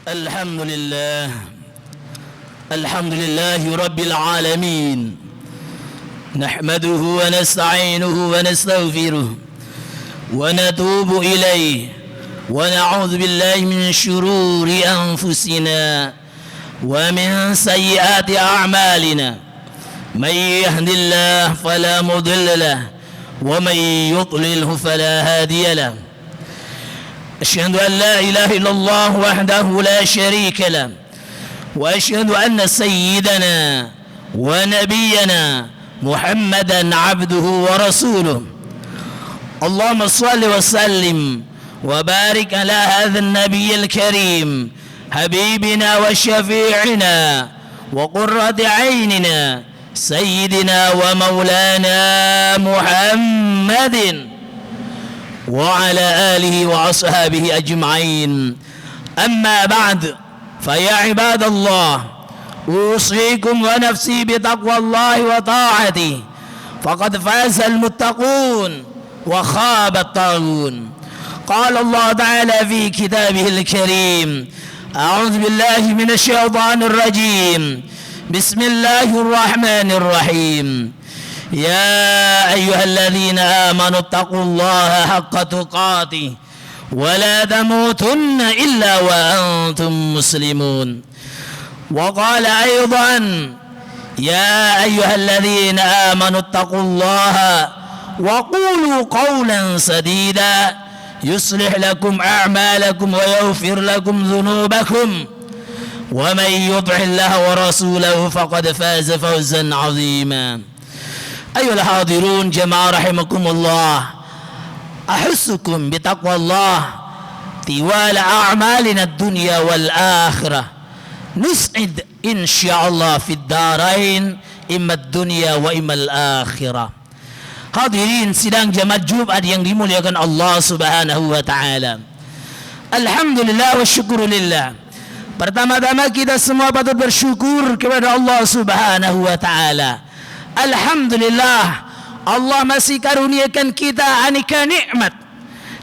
الحمد لله الحمد لله رب العالمين نحمده ونستعينه ونستغفره ونتوب إليه ونعوذ بالله من شرور أنفسنا ومن سيئات أعمالنا من يهد الله فلا مضل له ومن يضلله فلا هادي له أشهد أن لا إله إلا الله وحده لا شريك له وأشهد أن سيدنا ونبينا محمدا عبده ورسوله اللهم صل وسلم وبارك على هذا النبي الكريم حبيبنا وشفيعنا وقرة عيننا سيدنا ومولانا محمد وعلى آله وأصحابه أجمعين أما بعد فيا عباد الله أوصيكم ونفسي بتقوى الله وطاعته فقد فاز المتقون وخاب الطاغون قال الله تعالى في كتابه الكريم أعوذ بالله من الشيطان الرجيم بسم الله الرحمن الرحيم يا أيها الذين آمنوا اتقوا الله حق تقاته ولا تموتن إلا وأنتم مسلمون وقال أيضا يا أيها الذين آمنوا اتقوا الله وقولوا قولا سديدا يصلح لكم أعمالكم ويغفر لكم ذنوبكم ومن يطع الله ورسوله فقد فاز فوزا عظيما أيها الحاضرون جماعة رحمكم الله أحسكم بتقوى الله طوال أعمالنا الدنيا والآخرة نسعد إن شاء الله في الدارين إما الدنيا وإما الآخرة. Hadirin sidang jamaah Jumat yang dimuliakan Allah Subhanahu wa taala. Alhamdulillah wa syukurulillah. Pertama-tama kita semua patut bersyukur kepada Allah Subhanahu wa taala. Alhamdulillah, Allah masih karuniakan kita aneka nikmat.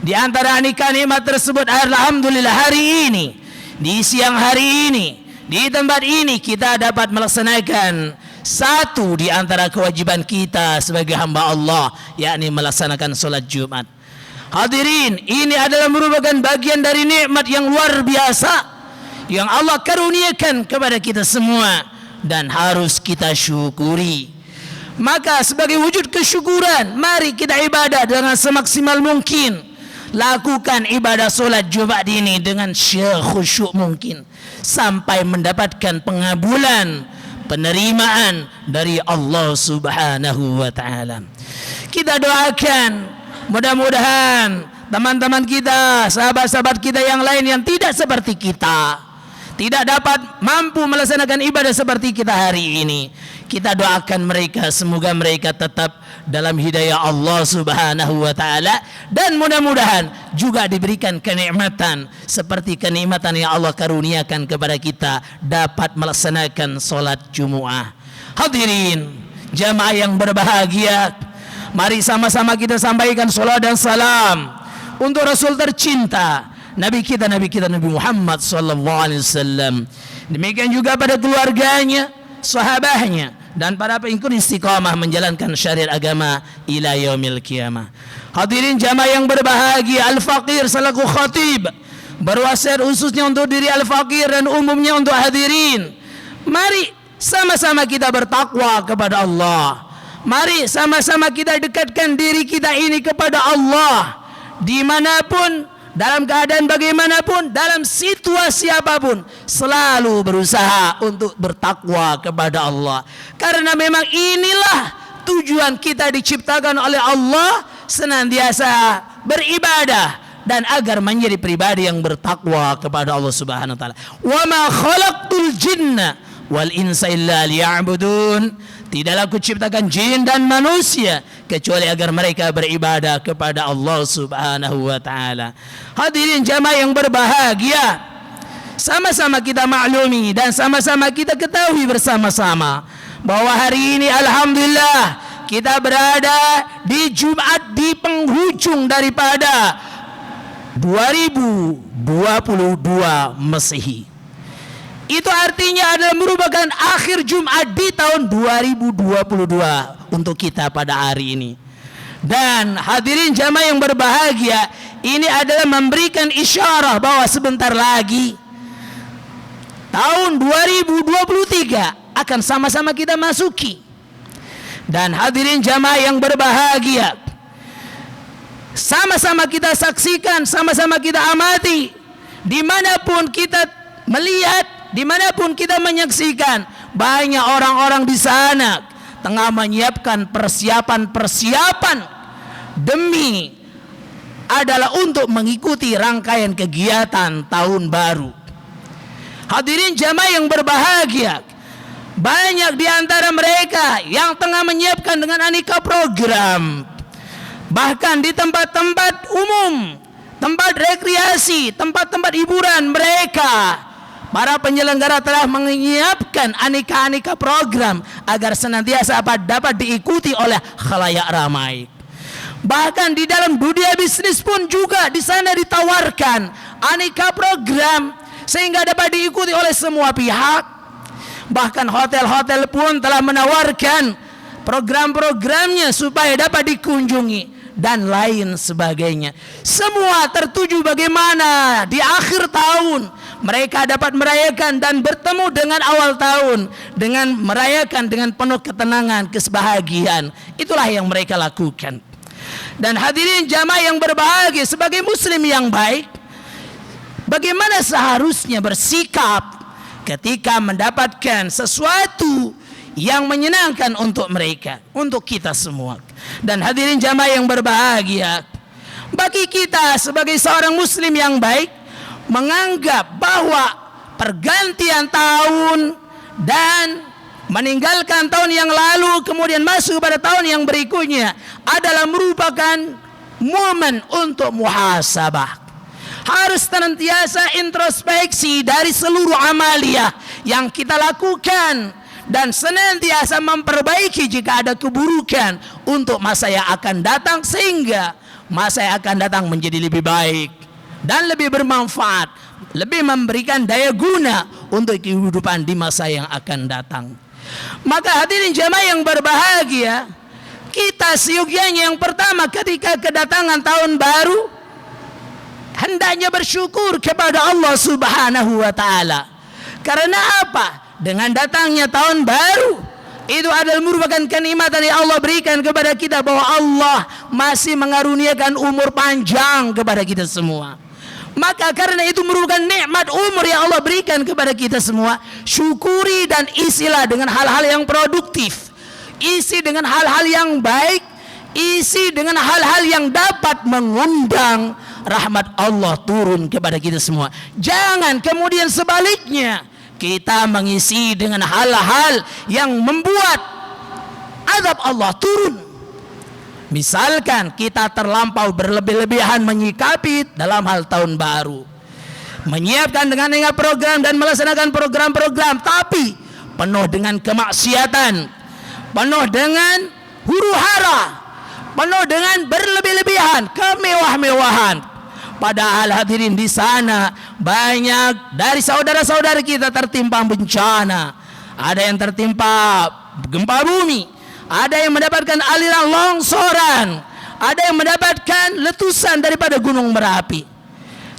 Di antara aneka nikmat tersebut, alhamdulillah hari ini, di siang hari ini, di tempat ini kita dapat melaksanakan satu di antara kewajiban kita sebagai hamba Allah, yakni melaksanakan solat Jumat. Hadirin, ini adalah merupakan bagian dari nikmat yang luar biasa yang Allah karuniakan kepada kita semua dan harus kita syukuri. Maka sebagai wujud kesyukuran, mari kita ibadah dengan semaksimal mungkin. Lakukan ibadah solat Jumat ini dengan khusyuk mungkin sampai mendapatkan pengabulan, penerimaan dari Allah Subhanahu wa taala. Kita doakan mudah-mudahan teman-teman kita, sahabat-sahabat kita yang lain yang tidak seperti kita, tidak dapat mampu melaksanakan ibadah seperti kita hari ini, kita doakan mereka semoga mereka tetap dalam hidayah Allah Subhanahu wa taala dan mudah-mudahan juga diberikan kenikmatan seperti kenikmatan yang Allah karuniakan kepada kita dapat melaksanakan salat Jumat. Hadirin jamaah yang berbahagia, mari sama-sama kita sampaikan salat dan salam untuk Rasul tercinta Nabi kita Nabi Muhammad sallallahu alaihi wasallam. Demikian juga pada keluarganya, sahabatnya dan para pengikut istiqamah menjalankan syariat agama ila yaumil qiyamah. Hadirin jamaah yang berbahagia, Al-Faqir selaku khatib berwasiat khususnya untuk diri Al-Faqir dan umumnya untuk hadirin. Mari sama-sama kita bertakwa kepada Allah. Mari sama-sama kita dekatkan diri kita ini kepada Allah dimanapun, dalam keadaan bagaimanapun, dalam situasi apapun, selalu berusaha untuk bertakwa kepada Allah. Karena memang inilah tujuan kita diciptakan oleh Allah, senantiasa beribadah dan agar menjadi pribadi yang bertakwa kepada Allah Subhanahu wa taala. Wa ma khalaqtul jinna wal insa illa liya'budun. Tidaklah aku ciptakan jin dan manusia kecuali agar mereka beribadah kepada Allah Subhanahu wa taala. Hadirin jamaah yang berbahagia, sama-sama kita maklumi dan sama-sama kita ketahui bersama-sama bahwa hari ini alhamdulillah kita berada di Jumat di penghujung daripada 2022 Masehi. Itu artinya adalah merupakan akhir Jumat di tahun 2022 untuk kita pada hari ini. Dan hadirin jamaah yang berbahagia, ini adalah memberikan isyarat bahwa sebentar lagi tahun 2023 akan sama-sama kita masuki. Dan hadirin jamaah yang berbahagia, sama-sama kita saksikan, sama-sama kita amati, dimanapun kita melihat, dimanapun kita menyaksikan, banyak orang-orang di sana tengah menyiapkan persiapan-persiapan demi adalah untuk mengikuti rangkaian kegiatan tahun baru. Hadirin jamaah yang berbahagia, banyak di antara mereka yang tengah menyiapkan dengan aneka program. Bahkan di tempat-tempat umum, tempat rekreasi, tempat-tempat hiburan mereka, para penyelenggara telah menyiapkan aneka-aneka program agar senantiasa dapat diikuti oleh khalayak ramai. Bahkan di dalam dunia bisnis pun juga di sana ditawarkan aneka program sehingga dapat diikuti oleh semua pihak. Bahkan hotel-hotel pun telah menawarkan program-programnya supaya dapat dikunjungi dan lain sebagainya. Semua tertuju bagaimana di akhir tahun mereka dapat merayakan dan bertemu dengan awal tahun dengan merayakan dengan penuh ketenangan, kebahagiaan. Itulah yang mereka lakukan. Dan hadirin jamaah yang berbahagia, sebagai muslim yang baik, bagaimana seharusnya bersikap ketika mendapatkan sesuatu yang menyenangkan untuk mereka, untuk kita semua. Dan hadirin jamaah yang berbahagia, bagi kita sebagai seorang muslim yang baik, menganggap bahwa pergantian tahun dan meninggalkan tahun yang lalu kemudian masuk pada tahun yang berikutnya adalah merupakan momen untuk muhasabah. Harus senantiasa introspeksi dari seluruh amaliyah yang kita lakukan dan senantiasa memperbaiki jika ada keburukan untuk masa yang akan datang, sehingga masa yang akan datang menjadi lebih baik dan lebih bermanfaat, lebih memberikan daya guna untuk kehidupan di masa yang akan datang. Maka hadirin jamaah yang berbahagia, kita seyogyanya yang pertama ketika kedatangan tahun baru hendaknya bersyukur kepada Allah Subhanahu wa taala. Karena apa? Dengan datangnya tahun baru itu adalah merupakan kenikmatan yang Allah berikan kepada kita, bahwa Allah masih mengaruniakan umur panjang kepada kita semua. Maka karena itu merupakan nikmat umur yang Allah berikan kepada kita semua, syukuri dan isilah dengan hal-hal yang produktif, isi dengan hal-hal yang baik, isi dengan hal-hal yang dapat mengundang rahmat Allah turun kepada kita semua. Jangan kemudian sebaliknya kita mengisi dengan hal-hal yang membuat azab Allah turun. Misalkan kita terlampau berlebih-lebihan menyikapi dalam hal tahun baru, menyiapkan dengan program dan melaksanakan program-program, tapi penuh dengan kemaksiatan, penuh dengan huru-hara, penuh dengan berlebih-lebihan, kemewah-mewahan. Padahal hadirin di sana banyak dari saudara-saudara kita tertimpa bencana. Ada yang tertimpa gempa bumi, ada yang mendapatkan aliran longsoran, ada yang mendapatkan letusan daripada gunung Merapi.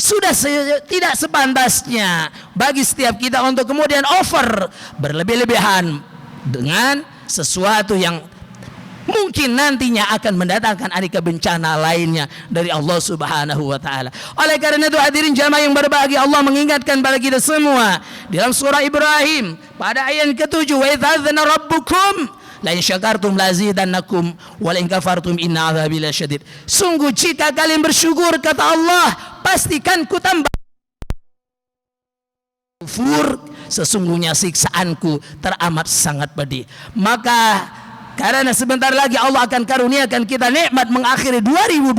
Sudah tidak sepantasnya bagi setiap kita untuk kemudian over berlebih-lebihan dengan sesuatu yang mungkin nantinya akan mendatangkan aneka bencana lainnya dari Allah Subhanahu wa taala. Oleh karena itu hadirin jamaah yang berbahagia, Allah mengingatkan pada kita semua dalam surah Ibrahim pada ayat ke-7, wa idzadzana rabbukum la in syakartum lazidannakum wa la in kafartum inna adzabi lasyadid. Sungguh jika kalian bersyukur, kata Allah, pastikan ku tambah. Kufur, sesungguhnya siksaanku teramat sangat pedih. Maka karena sebentar lagi Allah akan karuniakan kita nikmat mengakhiri 2022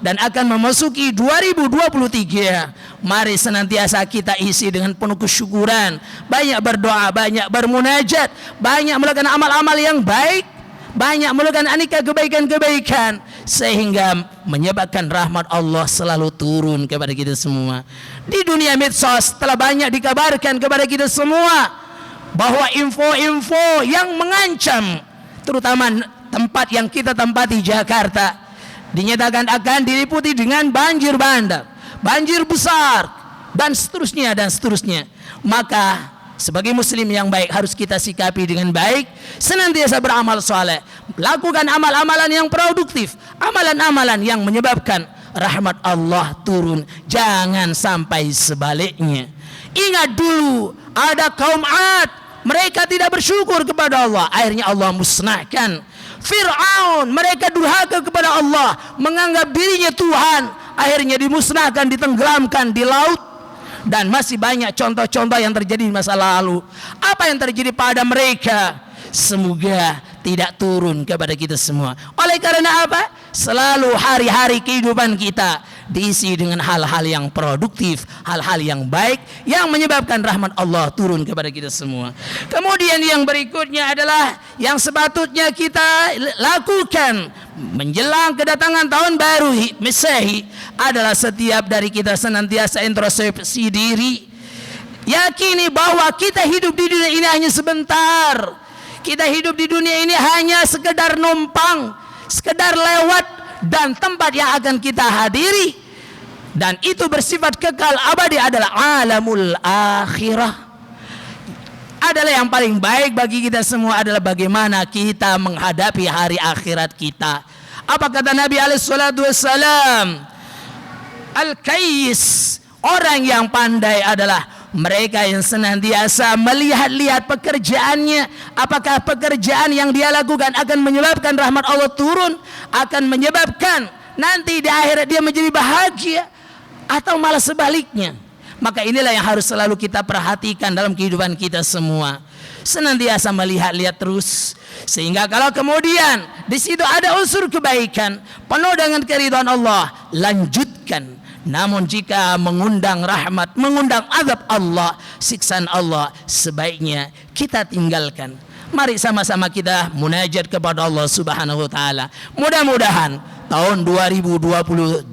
dan akan memasuki 2023. Mari senantiasa kita isi dengan penuh kesyukuran, banyak berdoa, banyak bermunajat, banyak melakukan amal-amal yang baik, banyak melakukan aneka kebaikan-kebaikan, sehingga menyebabkan rahmat Allah selalu turun kepada kita semua. Di dunia medsos telah banyak dikabarkan kepada kita semua bahwa info-info yang mengancam, terutama tempat yang kita tempati, Jakarta, dinyatakan akan diliputi dengan banjir bandang, banjir besar, dan seterusnya dan seterusnya. Maka sebagai muslim yang baik harus kita sikapi dengan baik, senantiasa beramal soleh, lakukan amal-amalan yang produktif, amalan-amalan yang menyebabkan rahmat Allah turun. Jangan sampai sebaliknya. Ingat dulu ada kaum Ad, mereka tidak bersyukur kepada Allah, akhirnya Allah musnahkan. Fir'aun, mereka durhaka kepada Allah, menganggap dirinya Tuhan, akhirnya dimusnahkan, ditenggelamkan di laut. Dan masih banyak contoh-contoh yang terjadi di masa lalu. Apa yang terjadi pada mereka? Semoga tidak turun kepada kita semua. Oleh karena apa? Selalu hari-hari kehidupan kita diisi dengan hal-hal yang produktif, hal-hal yang baik, yang menyebabkan rahmat Allah turun kepada kita semua. Kemudian yang berikutnya adalah yang sepatutnya kita lakukan menjelang kedatangan tahun baru Masehi adalah setiap dari kita senantiasa introspeksi diri. Yakini bahwa kita hidup di dunia ini hanya sebentar. Kita hidup di dunia ini hanya sekedar numpang, sekedar lewat, dan tempat yang akan kita hadiri, dan itu bersifat kekal abadi adalah alamul akhirah. Adalah yang paling baik bagi kita semua adalah bagaimana kita menghadapi hari akhirat kita. Apa kata Nabi SAW? Al-Kais, orang yang pandai adalah mereka yang senantiasa melihat-lihat pekerjaannya, apakah pekerjaan yang dia lakukan akan menyebabkan rahmat Allah turun, akan menyebabkan nanti di akhirat dia menjadi bahagia, atau malah sebaliknya. Maka inilah yang harus selalu kita perhatikan dalam kehidupan kita semua, senantiasa melihat-lihat terus, sehingga kalau kemudian di situ ada unsur kebaikan penuh dengan keridhaan Allah, lanjutkan. Namun jika mengundang rahmat, mengundang azab Allah, siksaan Allah, sebaiknya kita tinggalkan. Mari sama-sama kita munajat kepada Allah Subhanahu wa taala. Mudah-mudahan tahun 2023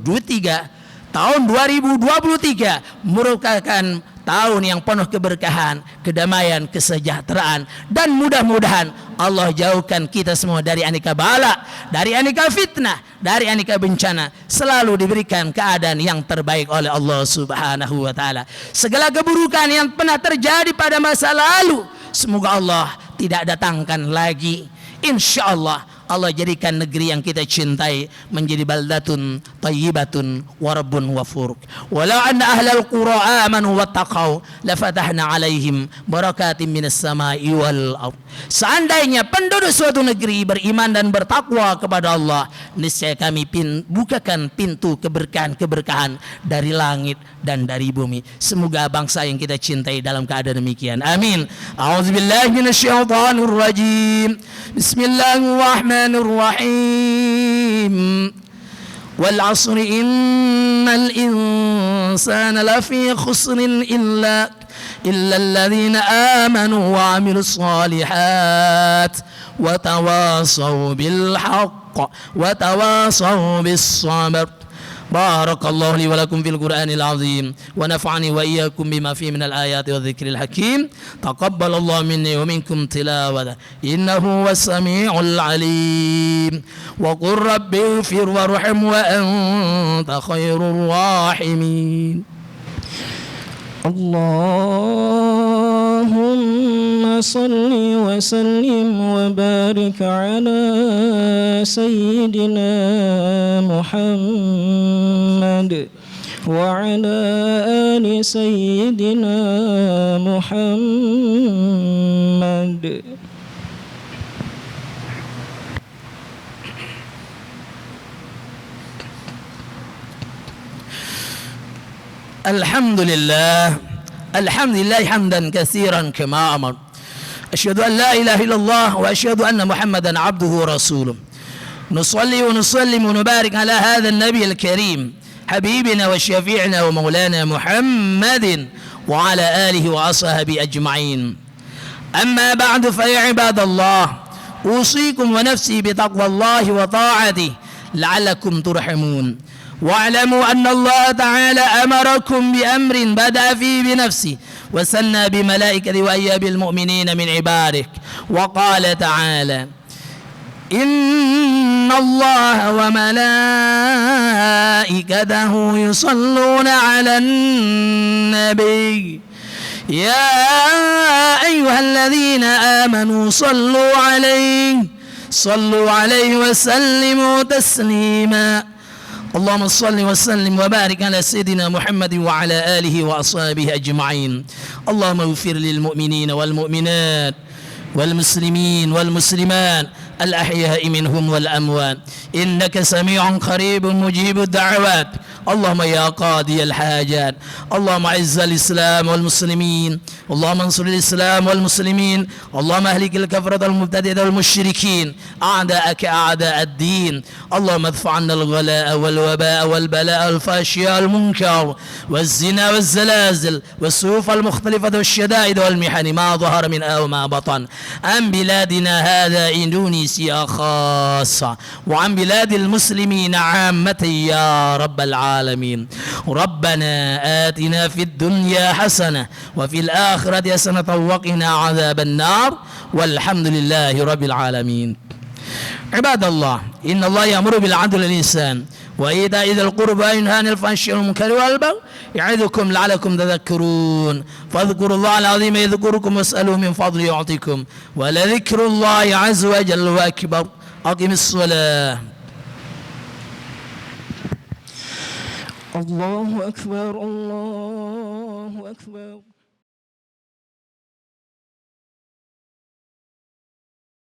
merupakan tahun yang penuh keberkahan, kedamaian, kesejahteraan, dan mudah-mudahan Allah jauhkan kita semua dari aneka bala, dari aneka fitnah, dari aneka bencana. Selalu diberikan keadaan yang terbaik oleh Allah Subhanahu wa taala. Segala keburukan yang pernah terjadi pada masa lalu, semoga Allah tidak datangkan lagi. Insyaallah Allah jadikan negeri yang kita cintai menjadi baldatun tayyibatun wa rabbun ghafur. Walau anna ahlal qura amanu wattaqau lafatahna alaihim barakatim minas samai wal ardh. Seandainya penduduk suatu negeri beriman dan bertakwa kepada Allah, niscaya kami bukakan pintu keberkahan-keberkahan dari langit dan dari bumi. Semoga bangsa yang kita cintai dalam keadaan demikian. Amin. A'udzubillahi minasyaitonir rajim. Bismillahirrahmanirrahim. Wal 'asri innal insana lafi khusrin illa alladhina amanu wa 'amilus solihat wa tawasaw bil haqq wa tawasaw bis sabr. بارك الله لي ولكم في القرآن العظيم ونفعني وإياكم بما فيه من الآيات والذكر الحكيم. تقبل الله مني ومنكم تلاوته إنه هو السميع العليم. وقل رب اغفر وارحم وأنت خير الراحمين. اللهم صل وسلم وبارك على سيدنا محمد وعلى آل سيدنا محمد. الحمد لله حمدا كثيرا كما أمر. أشهد أن لا إله إلا الله وأشهد أن محمدا عبده ورسوله. نصلي ونسلم ونبارك على هذا النبي الكريم حبيبنا وشفيعنا ومولانا محمد وعلى آله وأصحابه أجمعين. أما بعد فيا عباد الله أوصيكم ونفسي بتقوى الله وطاعته لعلكم ترحمون. واعلموا أن الله تعالى أمركم بأمر بدأ فيه بنفسه وثنى بملائكته وأياب المؤمنين من عباده. وقال تعالى: إن الله وملائكته يصلون على النبي يا أيها الذين آمنوا صلوا عليه وسلموا تسليما. اللهم صل وسلم وبارك على سيدنا محمد وعلى آله وأصحابه أجمعين. اللهم اغفر للمؤمنين والمؤمنات والمسلمين والمسلمات الأحياء منهم والأموات إنك سميع قريب مجيب الدعوات. اللهم يا قاضي الحاجات اللهم أعز الإسلام والمسلمين، اللهم انصر الإسلام والمسلمين، اللهم أهلك الكفرة المبتدئة والمشركين أعداءك أعداء الدين. اللهم ادفع عنا الغلاء والوباء والبلاء والفحشاء والمنكر والزنا والزلازل والسيوف المختلفة والشدائد والمحن ما ظهر منها وما بطن عن بلادنا هذا إندونيسيا خاصة وعن بلاد المسلمين عامة يا رب العالمين. ربنا آتنا في الدنيا حسنة وفي الآخرة حسنة وقنا عذاب النار والحمد لله رب العالمين. عباد الله، إن الله يأمر بالعدل والإحسان وإيتاء ذي القربى وينهى عن الفحشاء والمنكر والبغي يعظكم لعلكم تذكرون. فاذكروا الله العظيم يذكركم واسألوه من فضله يعطيكم ولذكر الله عز وجل وأكبر. أقم الصلاة. الله أكبر الله أكبر.